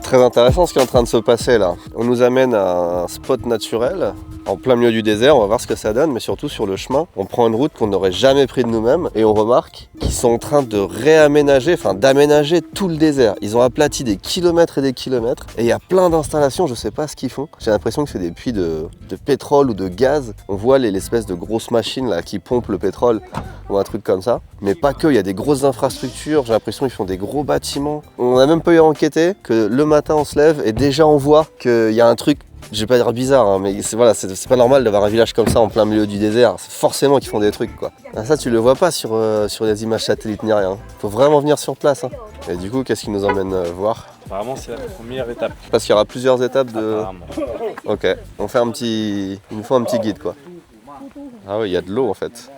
Très intéressant ce qui est en train de se passer là. On nous amène à un spot naturel en plein milieu du désert, on va voir ce que ça donne, mais surtout sur le chemin, on prend une route qu'on n'aurait jamais pris de nous-mêmes et on remarque qu'ils sont en train de réaménager, enfin d'aménager tout le désert. Ils ont aplati des kilomètres et des kilomètres et il y a plein d'installations, je sais pas ce qu'ils font. J'ai l'impression que c'est des puits de pétrole ou de gaz. On voit l'espèce de grosses machines là qui pompent le pétrole ou un truc comme ça. Mais pas que, il y a des grosses infrastructures, j'ai l'impression qu'ils font des gros bâtiments. On n'a même pas eu à enquêter que le matin on se lève et déjà on voit qu'il y a un truc, je vais pas dire bizarre, hein, mais c'est pas normal d'avoir un village comme ça en plein milieu du désert. C'est forcément qu'ils font des trucs quoi. Ah, ça tu le vois pas sur les images satellites ni rien. Faut vraiment venir sur place. Hein. Et du coup qu'est-ce qui nous emmène voir? Apparemment, c'est la première étape. Parce qu'il y aura plusieurs étapes de... Apparemment. Ok, on fait il nous faut un petit guide quoi. Ah oui, il y a de l'eau en fait.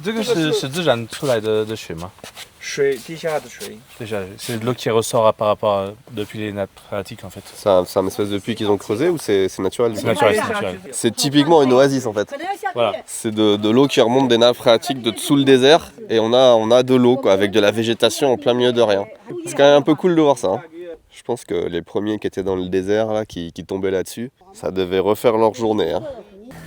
这个是自然出来的水吗？水，地下的水。C'est de l'eau qui ressort par rapport depuis les nappes phréatiques en fait. C'est un espèce de puits qu'ils ont creusé ou c'est naturel? C'est naturel, c'est naturel. C'est typiquement une oasis en fait. Voilà. C'est de l'eau qui remonte des nappes phréatiques de dessous le désert et on a de l'eau quoi, avec de la végétation en plein milieu de rien. C'est quand même un peu cool de voir ça. Hein. Je pense que les premiers qui étaient dans le désert là, qui tombaient là-dessus, ça devait refaire leur journée. Hein.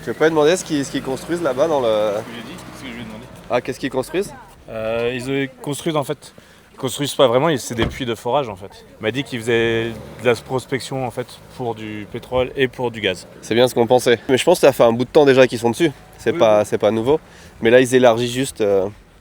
Tu peux pas demander ce qu'ils construisent là-bas dans le... J'ai dit, c'est ce que je lui ai demandé. Ah, qu'est-ce qu'ils construisent? Ils construisent en fait. Ils construisent pas vraiment, c'est des puits de forage en fait. Il m'a dit qu'ils faisaient de la prospection en fait pour du pétrole et pour du gaz. C'est bien ce qu'on pensait. Mais je pense que ça fait un bout de temps déjà qu'ils sont dessus. C'est pas nouveau. Mais là ils élargissent juste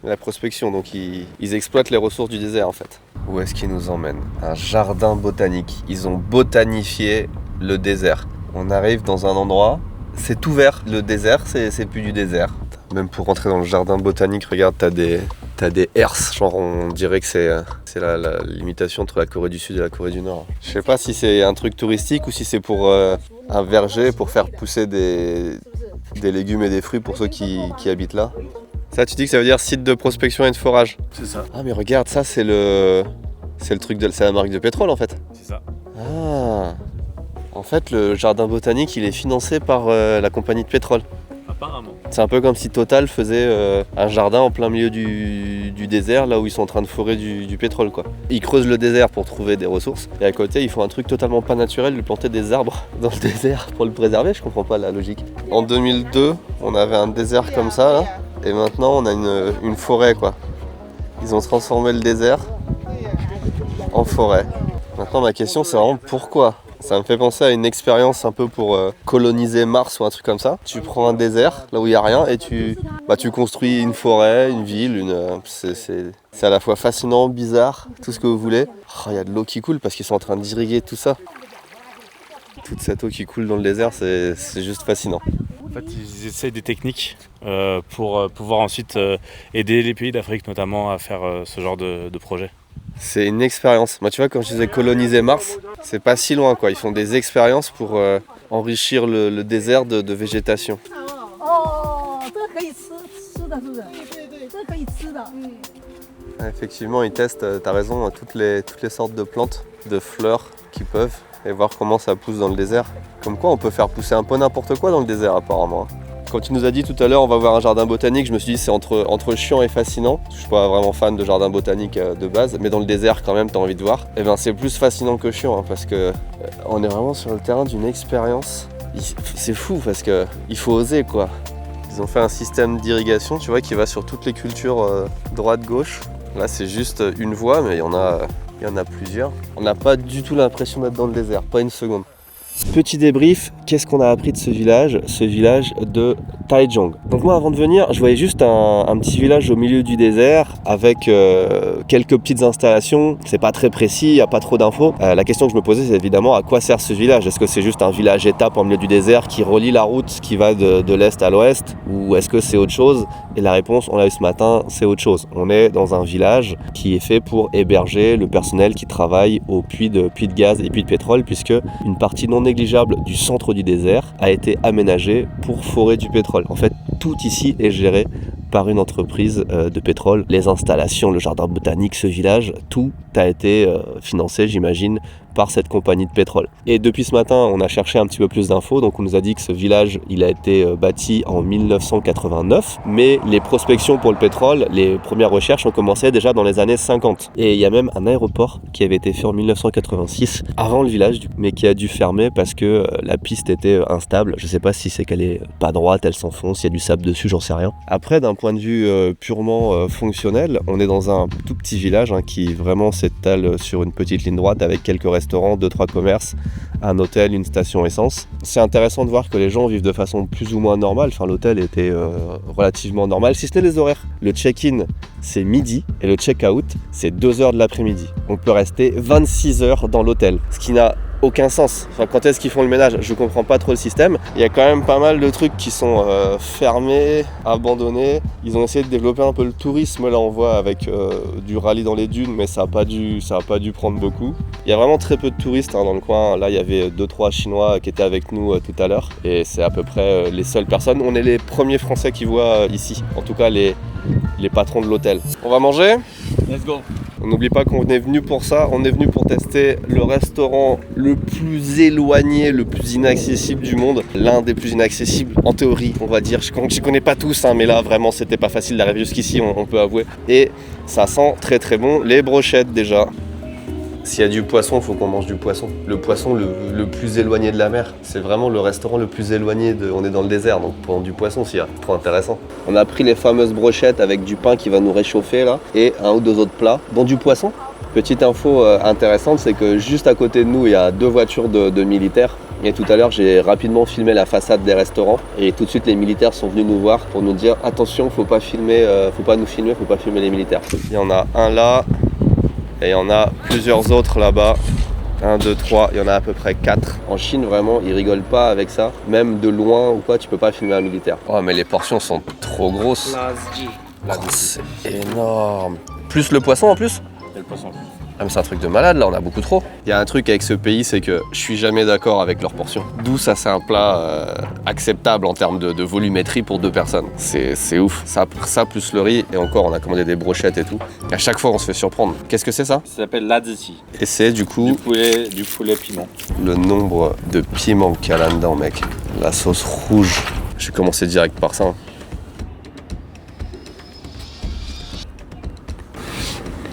la prospection, donc ils exploitent les ressources du désert en fait. Où est-ce qu'ils nous emmènent? Un jardin botanique. Ils ont botanifié le désert. On arrive dans un endroit, c'est tout vert. Le désert, c'est plus du désert. Même pour rentrer dans le jardin botanique, regarde, t'as des herses, genre on dirait que c'est la limitation entre la Corée du Sud et la Corée du Nord. Je sais pas si c'est un truc touristique ou si c'est pour un verger, pour faire pousser des légumes et des fruits pour ceux qui habitent là. Ça, tu dis que ça veut dire site de prospection et de forage? C'est ça. Ah mais regarde, ça c'est le truc c'est la marque de pétrole en fait. C'est ça. Ah. En fait, le jardin botanique, il est financé par la compagnie de pétrole. Apparemment. C'est un peu comme si Total faisait un jardin en plein milieu du désert, là où ils sont en train de forer du pétrole quoi. Ils creusent le désert pour trouver des ressources, et à côté ils font un truc totalement pas naturel, de planter des arbres dans le désert pour le préserver, je comprends pas la logique. En 2002, on avait un désert comme ça, là, et maintenant on a une forêt quoi. Ils ont transformé le désert en forêt. Maintenant ma question c'est vraiment pourquoi? Ça me fait penser à une expérience un peu pour coloniser Mars ou un truc comme ça. Tu prends un désert, là où il n'y a rien, et tu construis une forêt, une ville, c'est à la fois fascinant, bizarre, tout ce que vous voulez. Il y a de l'eau qui coule parce qu'ils sont en train d'irriguer tout ça. Toute cette eau qui coule dans le désert, c'est juste fascinant. En fait, ils essayent des techniques pour pouvoir ensuite aider les pays d'Afrique notamment à faire ce genre de projet. C'est une expérience. Moi, tu vois, quand je disais coloniser Mars, c'est pas si loin, quoi. Ils font des expériences pour enrichir le désert de végétation. Effectivement, ils testent, t'as raison, toutes les sortes de plantes, de fleurs qui peuvent, et voir comment ça pousse dans le désert. Comme quoi, on peut faire pousser un peu n'importe quoi dans le désert, apparemment. Quand tu nous as dit tout à l'heure on va voir un jardin botanique, je me suis dit c'est entre chiant et fascinant. Je suis pas vraiment fan de jardin botanique de base, mais dans le désert quand même t'as envie de voir. Et ben c'est plus fascinant que chiant hein, parce que on est vraiment sur le terrain d'une expérience. C'est fou parce que il faut oser quoi. Ils ont fait un système d'irrigation, tu vois, qui va sur toutes les cultures droite-gauche. Là c'est juste une voie, mais il y en a plusieurs. On n'a pas du tout l'impression d'être dans le désert, pas une seconde. Petit débrief, qu'est-ce qu'on a appris de ce village de Taichung. Donc moi avant de venir, je voyais juste un petit village au milieu du désert avec quelques petites installations, c'est pas très précis, il n'y a pas trop d'infos. La question que je me posais c'est évidemment à quoi sert ce village? Est-ce que c'est juste un village étape en milieu du désert qui relie la route qui va de l'est à l'ouest ou est-ce que c'est autre chose? Et la réponse, on l'a eu ce matin, c'est autre chose. On est dans un village qui est fait pour héberger le personnel qui travaille au puits de gaz et puits de pétrole puisque une partie non négligeable du centre du désert a été aménagée pour forer du pétrole. En fait, tout ici est géré par une entreprise de pétrole. Les installations, le jardin botanique, ce village, tout a été financé, j'imagine, par cette compagnie de pétrole. Et depuis ce matin, on a cherché un petit peu plus d'infos, donc on nous a dit que ce village, il a été bâti en 1989, mais les prospections pour le pétrole, les premières recherches ont commencé déjà dans les années 50. Et il y a même un aéroport qui avait été fait en 1986, avant le village, mais qui a dû fermer parce que la piste était instable. Je sais pas si c'est qu'elle est pas droite, elle s'enfonce, il y a du sable dessus, j'en sais rien. Après, d'un point de vue purement fonctionnel, on est dans un tout petit village qui vraiment s'étale sur une petite ligne droite avec quelques restaurants, 2-3 commerces, un hôtel, une station essence. C'est intéressant de voir que les gens vivent de façon plus ou moins normale. Enfin, l'hôtel était relativement normal, si ce n'est les horaires. Le check-in, c'est midi et le check-out, c'est 2h de l'après-midi. On peut rester 26 heures dans l'hôtel, ce qui n'a aucun sens. Enfin, quand est-ce qu'ils font le ménage? Je comprends pas trop le système. Il y a quand même pas mal de trucs qui sont fermés, abandonnés. Ils ont essayé de développer un peu le tourisme, là on voit avec du rallye dans les dunes, mais ça a pas dû prendre beaucoup. Il y a vraiment très peu de touristes dans le coin. Là il y avait 2-3 Chinois qui étaient avec nous tout à l'heure et c'est à peu près les seules personnes. On est les premiers Français qui voient ici, en tout cas les patrons de l'hôtel. On va manger? Let's go. On n'oublie pas qu'on est venu pour ça, on est venu pour tester le restaurant le plus éloigné, le plus inaccessible du monde. L'un des plus inaccessibles, en théorie, on va dire. Je connais pas tous, mais là vraiment c'était pas facile d'arriver jusqu'ici, on peut avouer. Et ça sent très très bon. Les brochettes déjà. S'il y a du poisson, il faut qu'on mange du poisson. Le poisson le plus éloigné de la mer. C'est vraiment le restaurant le plus éloigné de... On est dans le désert, donc pour du poisson, c'est trop intéressant. On a pris les fameuses brochettes avec du pain qui va nous réchauffer là, et un ou deux autres plats, dont du poisson. Petite info intéressante, c'est que juste à côté de nous, il y a 2 voitures de militaires. Et tout à l'heure, j'ai rapidement filmé la façade des restaurants. Et tout de suite, les militaires sont venus nous voir pour nous dire attention, faut pas nous filmer, faut pas filmer les militaires. Il y en a un là. Et il y en a plusieurs autres là-bas. 1, 2, 3, il y en a à peu près 4. En Chine, vraiment, ils rigolent pas avec ça. Même de loin ou quoi, tu peux pas filmer un militaire. Oh, mais les portions sont trop grosses. Oh, c'est énorme. Plus le poisson en plus? Et le poisson. Ah mais c'est un truc de malade là, on a beaucoup trop. Il y a un truc avec ce pays, c'est que je suis jamais d'accord avec leurs portions. D'où ça c'est un plat acceptable en termes de volumétrie pour 2 personnes. C'est ouf. Ça plus le riz, et encore on a commandé des brochettes et tout. À chaque fois on se fait surprendre. Qu'est-ce que c'est ça? Ça s'appelle l'adzi. Et c'est du coup Du poulet piment. le nombre de piments qu'il y a là-dedans mec. La sauce rouge. Je vais commencer direct par ça.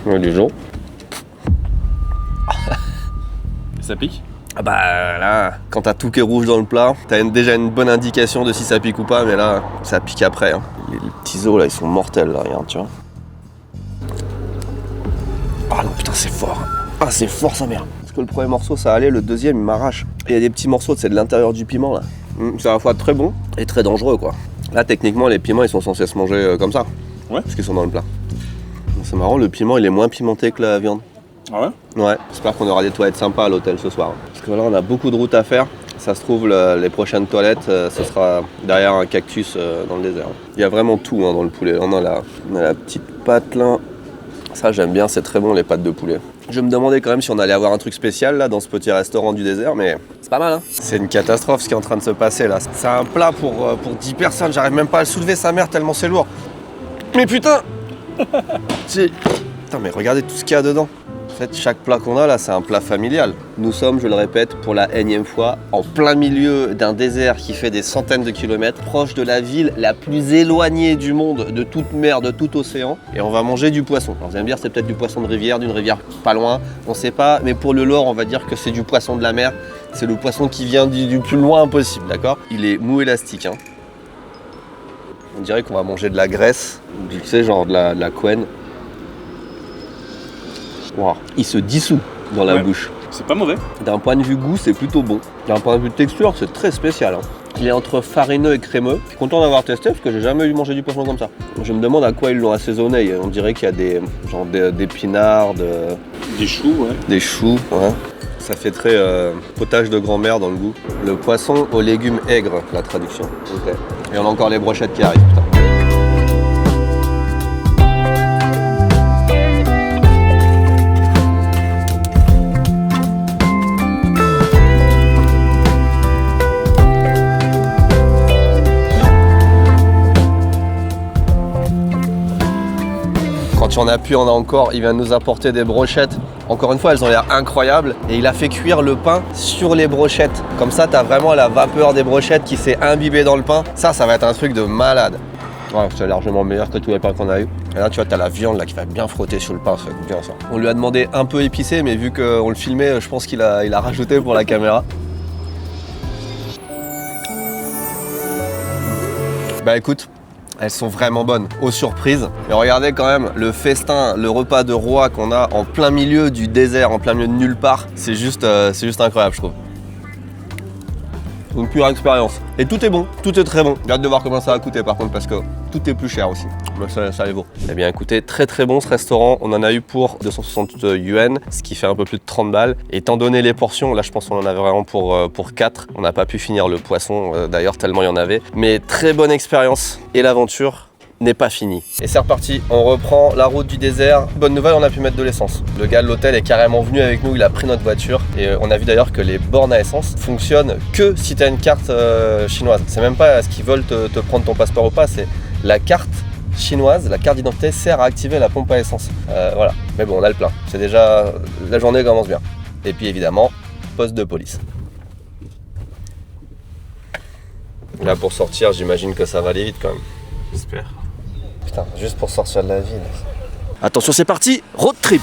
Ouais, les gens. Ça pique? Ah bah là, quand t'as tout qui est rouge dans le plat, t'as déjà une bonne indication de si ça pique ou pas, mais là, ça pique après. Les petits os là, ils sont mortels là, regarde, tu vois. Ah non, putain, c'est fort. Ah, c'est fort sa mère. Parce que le premier morceau, ça allait, le deuxième, il m'arrache. Et il y a des petits morceaux, c'est de l'intérieur du piment là. C'est à la fois très bon et très dangereux quoi. Là, techniquement, les piments, ils sont censés se manger comme ça. Ouais. Parce qu'ils sont dans le plat. C'est marrant, le piment, il est moins pimenté que la viande. Ah ouais? Ouais, j'espère qu'on aura des toilettes sympas à l'hôtel ce soir. Parce que là, on a beaucoup de routes à faire. Ça se trouve, les prochaines toilettes, ce sera derrière un cactus dans le désert. Il y a vraiment tout dans le poulet. On a la petite pâte là. Ça, j'aime bien, c'est très bon les pâtes de poulet. Je me demandais quand même si on allait avoir un truc spécial là dans ce petit restaurant du désert, mais c'est pas mal. C'est une catastrophe ce qui est en train de se passer là. C'est un plat pour 10 personnes, j'arrive même pas à le soulever sa mère tellement c'est lourd. Mais putain Putain, mais regardez tout ce qu'il y a dedans. En fait, chaque plat qu'on a là, c'est un plat familial. Nous sommes, je le répète, pour la énième fois, en plein milieu d'un désert qui fait des centaines de kilomètres, proche de la ville la plus éloignée du monde, de toute mer, de tout océan. Et on va manger du poisson. Alors vous allez me dire, c'est peut-être du poisson de rivière, d'une rivière pas loin, on sait pas. Mais pour le lore, on va dire que c'est du poisson de la mer. C'est le poisson qui vient du plus loin possible, d'accord? Il est mou élastique, hein. On dirait qu'on va manger de la graisse, tu sais, genre de la couenne. Wow. Il se dissout dans la bouche. C'est pas mauvais. D'un point de vue goût, c'est plutôt bon. D'un point de vue texture, c'est très spécial. Hein. Il est entre farineux et crémeux. Je suis content d'avoir testé parce que j'ai jamais eu mangé du poisson comme ça. Je me demande à quoi ils l'ont assaisonné. On dirait qu'il y a des genre d'épinards, Des choux, ouais. des choux. Ouais. Ça fait très potage de grand-mère dans le goût. Le poisson aux légumes aigres, la traduction. Ok. Et on a encore les brochettes qui arrivent. Putain. Quand on a pu, on a encore. Il vient de nous apporter des brochettes. Encore une fois, elles ont l'air incroyables. Et il a fait cuire le pain sur les brochettes. Comme ça, t'as vraiment la vapeur des brochettes qui s'est imbibée dans le pain. Ça va être un truc de malade. Ouais, c'est largement meilleur que tous les pains qu'on a eu. Et là, tu vois, t'as la viande là qui va bien frotter sur le pain. Ça va être bien ça. On lui a demandé un peu épicé, mais vu qu'on le filmait, je pense qu'il a rajouté pour la caméra. Bah écoute. Elles sont vraiment bonnes, aux surprises. Et regardez quand même le festin, le repas de roi qu'on a en plein milieu du désert, en plein milieu de nulle part. C'est juste incroyable, je trouve. Une pure expérience. Et tout est bon, tout est très bon. J'ai hâte de voir comment ça va coûter par contre parce que tout est plus cher aussi. Mais ça les vaut. Eh bien écoutez, très très bon ce restaurant. On en a eu pour 260 yuan, ce qui fait un peu plus de 30 balles. Étant donné les portions, là je pense qu'on en avait vraiment pour 4. On n'a pas pu finir le poisson d'ailleurs tellement il y en avait. Mais très bonne expérience et l'aventure n'est pas fini. Et c'est reparti, on reprend la route du désert. Bonne nouvelle, on a pu mettre de l'essence. Le gars de l'hôtel est carrément venu avec nous, il a pris notre voiture et on a vu d'ailleurs que les bornes à essence fonctionnent que si tu as une carte chinoise. C'est même pas ce qu'ils veulent te prendre ton passeport ou pas, c'est la carte chinoise, la carte d'identité sert à activer la pompe à essence. Voilà, mais bon, on a le plein. C'est déjà, la journée commence bien. Et puis évidemment, poste de police. Là pour sortir, j'imagine que ça va aller vite quand même. J'espère. Putain, juste pour sortir de la ville. Attention, c'est parti, road trip.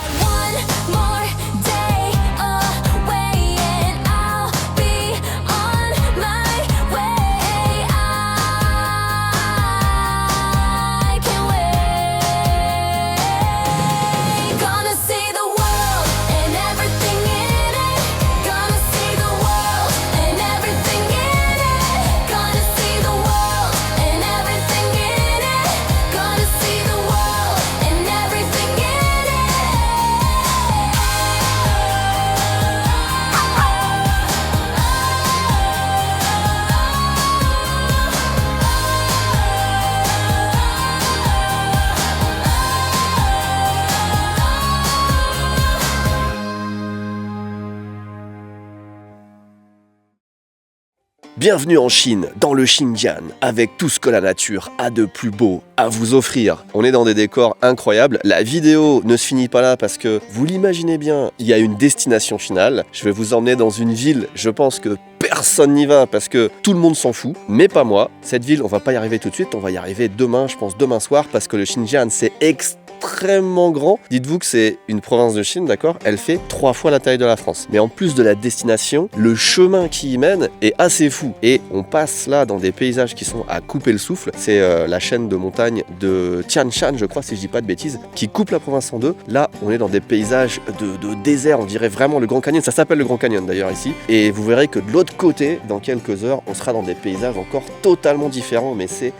Bienvenue en Chine, dans le Xinjiang, avec tout ce que la nature a de plus beau à vous offrir. On est dans des décors incroyables. La vidéo ne se finit pas là parce que, vous l'imaginez bien, il y a une destination finale. Je vais vous emmener dans une ville, je pense que personne n'y va parce que tout le monde s'en fout, mais pas moi. Cette ville, on va pas y arriver tout de suite, on va y arriver demain, je pense demain soir, parce que le Xinjiang, c'est extrêmement grand. Dites-vous que c'est une province de Chine, d'accord? Elle fait 3 fois la taille de la France. Mais en plus de la destination, le chemin qui y mène est assez fou. Et on passe là dans des paysages qui sont à couper le souffle. C'est la chaîne de montagne de Tian Shan, je crois, si je dis pas de bêtises, qui coupe la province en deux. Là, on est dans des paysages de désert, on dirait vraiment le Grand Canyon. Ça s'appelle le Grand Canyon d'ailleurs ici. Et vous verrez que de l'autre côté, dans quelques heures, on sera dans des paysages encore totalement différents, mais c'est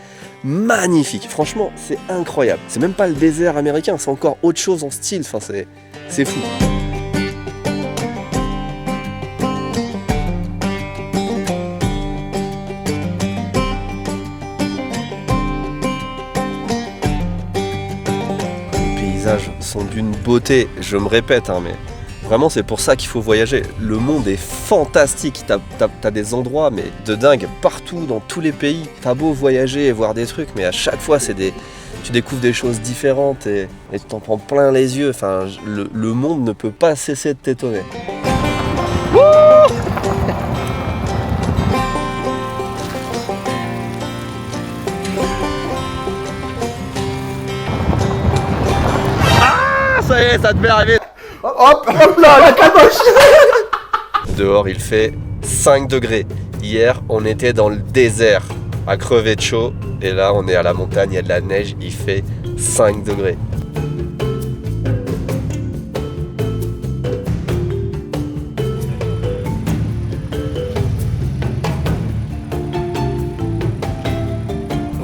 magnifique, franchement c'est incroyable. C'est même pas le désert américain, c'est encore autre chose en style, enfin c'est fou. Les paysages sont d'une beauté, je me répète mais vraiment, c'est pour ça qu'il faut voyager. Le monde est fantastique. T'as des endroits, mais de dingue, partout, dans tous les pays. T'as beau voyager et voir des trucs, mais à chaque fois, tu découvres des choses différentes et tu t'en prends plein les yeux. Enfin, le monde ne peut pas cesser de t'étonner. Ah, ça y est, ça devait arriver. Hop là, la caboche. Dehors, il fait 5 degrés. Hier, on était dans le désert, à crever de chaud. Et là, on est à la montagne, il y a de la neige, il fait 5 degrés.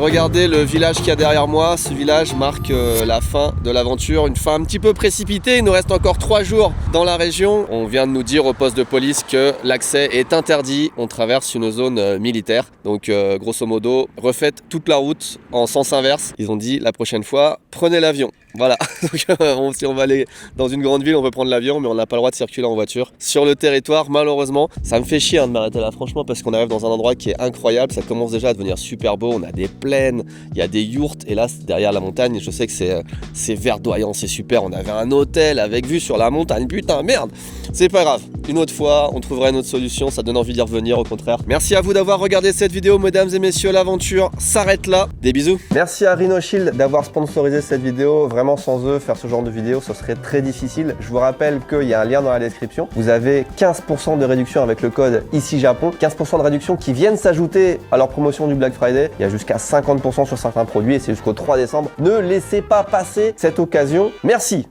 Regardez le village qu'il y a derrière moi. Ce village marque la fin de l'aventure. Une fin un petit peu précipitée. Il nous reste encore 3 jours dans la région. On vient de nous dire au poste de police que l'accès est interdit. On traverse une zone militaire. Donc grosso modo, refaites toute la route en sens inverse. Ils ont dit la prochaine fois, prenez l'avion. Voilà, donc, si on va aller dans une grande ville, on peut prendre l'avion, mais on n'a pas le droit de circuler en voiture sur le territoire, malheureusement. Ça me fait chier de m'arrêter là, franchement, parce qu'on arrive dans un endroit qui est incroyable. Ça commence déjà à devenir super beau. On a des plaines, il y a des yourtes, et là, derrière la montagne, je sais que c'est verdoyant, c'est super. On avait un hôtel avec vue sur la montagne. Putain, merde, c'est pas grave. Une autre fois, on trouvera une autre solution. Ça donne envie d'y revenir, au contraire. Merci à vous d'avoir regardé cette vidéo, mesdames et messieurs. L'aventure s'arrête là. Des bisous. Merci à Rhino Shield d'avoir sponsorisé cette vidéo. Vraiment, sans eux, faire ce genre de vidéo, ce serait très difficile. Je vous rappelle qu'il y a un lien dans la description. Vous avez 15% de réduction avec le code ICI Japon. 15% de réduction qui viennent s'ajouter à leur promotion du Black Friday. Il y a jusqu'à 50% sur certains produits et c'est jusqu'au 3 décembre. Ne laissez pas passer cette occasion. Merci.